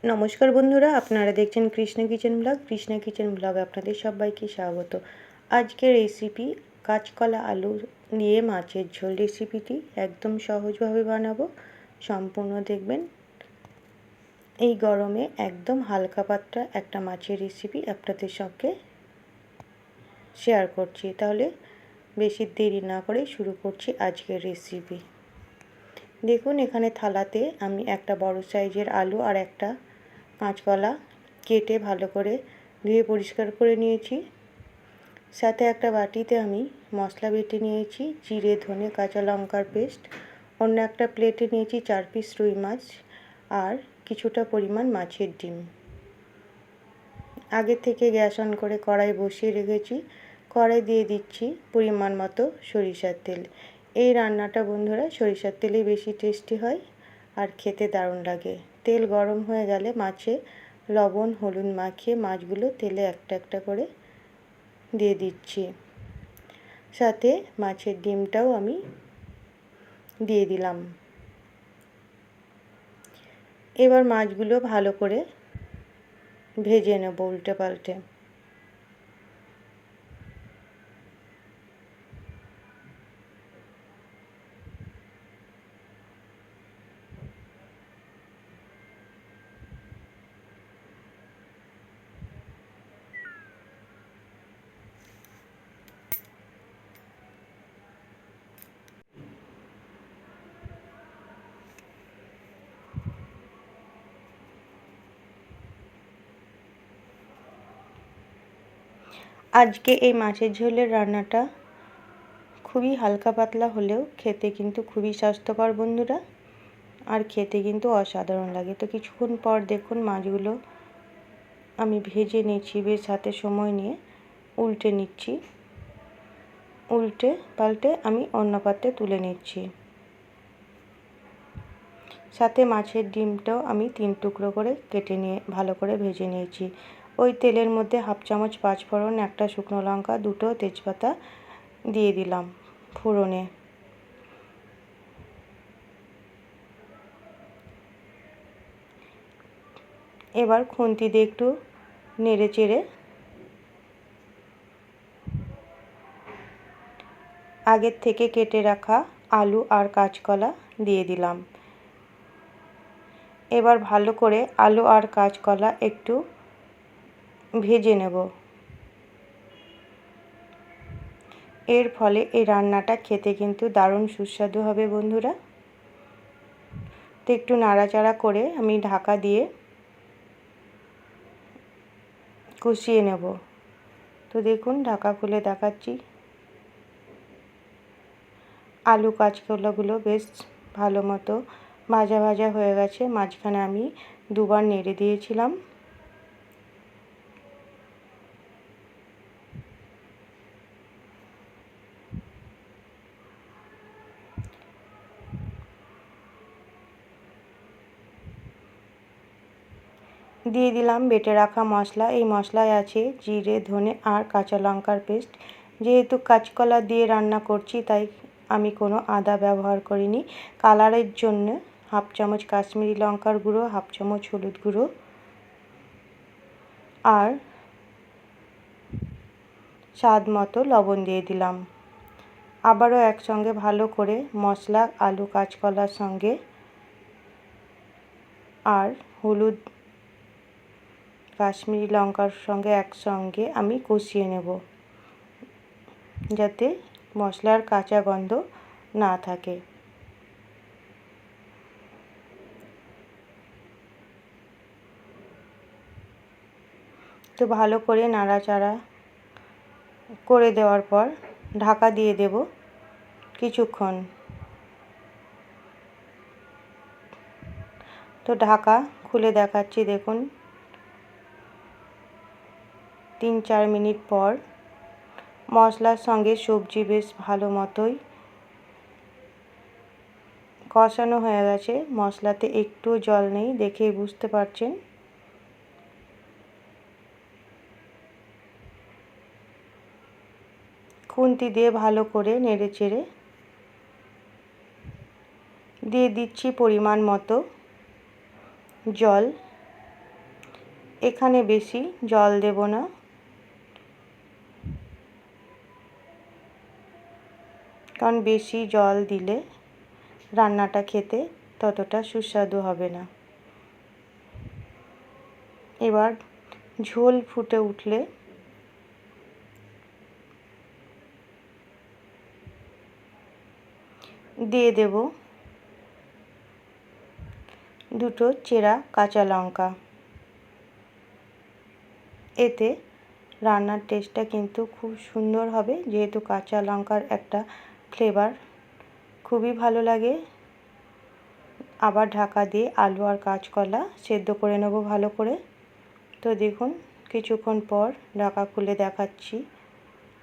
নমস্কার বন্ধুরা, আপনারা দেখছেন Krishna kitchen blog. Krishna kitchen ব্লগে আপনাদের সবাইকে স্বাগত। আজকের রেসিপি কাঁচকলা আলু দিয়ে মাছের ঝোল। রেসিপিটি একদম সহজভাবে বানাবো, সম্পূর্ণ দেখবেন। এই গরমে একদম হালকা পাতলা একটা মাছের রেসিপি আপনাদের সঙ্গে শেয়ার করছি। তাহলে বেশি দেরি না করে শুরু করছি আজকের রেসিপি। দেখুন, এখানে থালাতে আমি একটা বড় সাইজের আলু আর একটা কাঁচকলা কেটে ভালো করে ধুয়ে পরিষ্কার করে নিয়েছি। সাথে একটা বাটিতে আমি মশলা বেটে নিয়েছি, জিরে, ধনে, কাঁচা লঙ্কার পেস্ট। অন্য একটা প্লেটে নিয়েছি 4 পিস রুই মাছ আর কিছুটা পরিমাণ মাছের ডিম। আগে থেকে গ্যাস অন করে কড়াই বসিয়ে রেখেছি। কড়াই দিয়ে দিচ্ছি পরিমাণ মতো সরিষার তেল। এই রান্নাটা বন্ধুরা সরিষার তেলেই বেশি টেস্টি হয় আর খেতে দারুণ লাগে। তেল গরম হয়ে গেলে মাছে লবণ হলুদ মাখিয়ে মাছগুলো তেলে একটা একটা করে দিয়ে দিচ্ছি। সাথে মাছের ডিমটাও আমি দিয়ে দিলাম। এবার মাছগুলো ভালো করে ভেজে নেব উল্টে পাল্টে। আজকে এই মাছের ঝোলের রান্নাটা খুবই হালকা পাতলা হলেও খেতে কিন্তু খুবই স্বাস্থ্যকর বন্ধুরা, আর খেতে কিন্তু অসাধারণ লাগে। তো কিছুক্ষণ পর দেখুন মাছগুলো আমি ভেজে নিচ্ছি, বেশ হাতে সময় নিয়ে উল্টে নিচ্ছি। উল্টে পাল্টে আমি অন্য পাত্রে তুলে নিচ্ছি। সাথে মাছের ডিমটাও আমি 3 টুকরো করে কেটে নিয়ে ভালো করে ভেজে নিয়েছি। ওই তেলের মধ্যে হাফ চামচ পাঁচফোড়ন, একটা শুকনো লঙ্কা, 2টো তেজপাতা দিয়ে দিলাম ফোড়নে। এবার খুন্তি দিয়ে একটু নেড়ে চেড়ে আগের থেকে কেটে রাখা আলু আর কাঁচকলা দিয়ে দিলাম। এবার ভালো করে আলু আর কাঁচকলা একটু ভেজে নেব। এর ফলে এই রান্নাটা খেতে কিন্তু দারুণ সুস্বাদু হবে বন্ধুরা। তো একটু নাড়াচাড়া করে আমি ঢাকা দিয়ে কষিয়ে নেব। তো দেখুন ঢাকা খুলে দেখাচ্ছি, আলু কাঁচকলাগুলো বেশ ভালো মতো ভাজা ভাজা হয়ে গেছে। মাঝখানে আমি দুবার নেড়ে দিয়েছিলাম। দিয়ে দিলাম বেটে রাখা মশলা। এই মশলায় আছে জিরে, ধনে আর কাঁচা লঙ্কার পেস্ট। যেহেতু কাঁচকলা দিয়ে রান্না করছি তাই আমি কোনো আদা ব্যবহার করিনি। কালারের জন্য হাফ চামচ কাশ্মীরি লঙ্কার গুঁড়ো, হাফ চামচ হলুদ গুঁড়ো আর স্বাদ মতো লবণ দিয়ে দিলাম। আবারও একসঙ্গে ভালো করে মশলা আলু কাঁচকলার সঙ্গে আর হলুদ কাশ্মীরি লঙ্কার সঙ্গে একসঙ্গে আমি কষিয়ে নেব, যাতে মশলার কাঁচা গন্ধ না থাকে। তো ভালো করে নাড়াচাড়া করে দেওয়ার পর ঢাকা দিয়ে দেব কিছুক্ষণ। তো ঢাকা খুলে দেখাচ্ছি, দেখুন 3-4 মিনিট পর মশলার সঙ্গে সবজি বেশ ভালো মতোই কষানো হয়ে গেছে। মশলাতে একটু জল নেই, দেখেই বুঝতে পারছেন। খুন্তি দিয়ে ভালো করে নেড়ে চেড়ে দিয়ে দিচ্ছি পরিমাণ মতো জল। এখানে বেশি জল দেব না, কারণ বেশি জল দিলে রান্নাটা খেতে ততটা সুস্বাদু হবে না। এবার ঝোল ফুটে উঠলে দিয়ে দেব দুটো চেরা কাঁচা লঙ্কা। এতে রান্নার টেস্টটা কিন্তু খুব সুন্দর হবে, যেহেতু কাঁচা লঙ্কার একটা ফ্লেভার খুবই ভালো লাগে। আবার ঢাকা দিয়ে আলু আর কাঁচকলা সেদ্ধ করে নেব ভালো করে। তো দেখুন কিছুক্ষণ পর ঢাকা খুলে দেখাচ্ছি,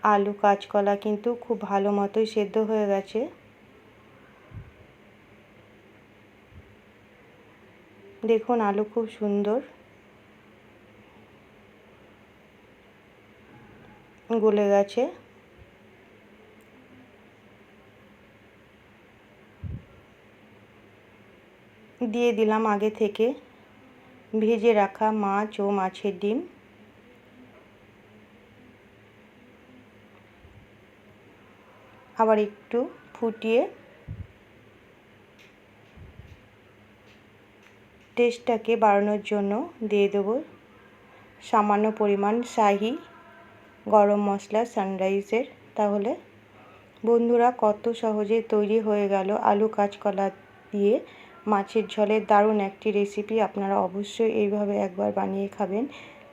আলু কাঁচকলা কিন্তু খুব ভালো মতোই সেদ্ধ হয়ে গেছে। দেখুন আলু খুব সুন্দর গলে গেছে। দিয়ে দিলাম আগে থেকে ভেজে রাখা মাছ ও মাছের ডিম। আবার একটু ফুটিয়ে টেস্টটাকে বাড়ানোর জন্য দিয়ে দেবো সামান্য পরিমাণ শাহি গরম মশলা সানরাইজের। তাহলে বন্ধুরা কত সহজে তৈরি হয়ে গেল আলু কাঁচকলা দিয়ে মাছের ঝোলের দারুণ একটি রেসিপি। আপনারা অবশ্যই এইভাবে একবার বানিয়ে খাবেন,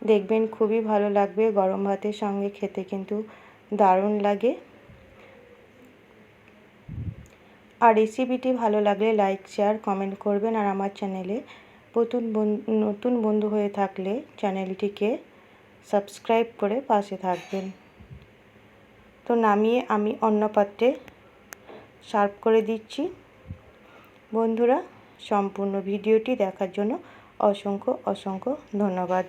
দেখবেন খুবই ভালো লাগবে। গরম ভাতের সঙ্গে খেতে কিন্তু দারুণ লাগে। আর রেসিপিটি ভালো লাগলে লাইক শেয়ার কমেন্ট করবেন। আর আমার চ্যানেলে নতুন বন্ধু হয়ে থাকলে চ্যানেলটিকে সাবস্ক্রাইব করে পাশে থাকবেন। তো নামিয়ে আমি অন্য পাত্রে সার্ভ করে দিচ্ছি। বন্ধুরা সম্পূর্ণ ভিডিওটি দেখার জন্য অসংখ্য ধন্যবাদ।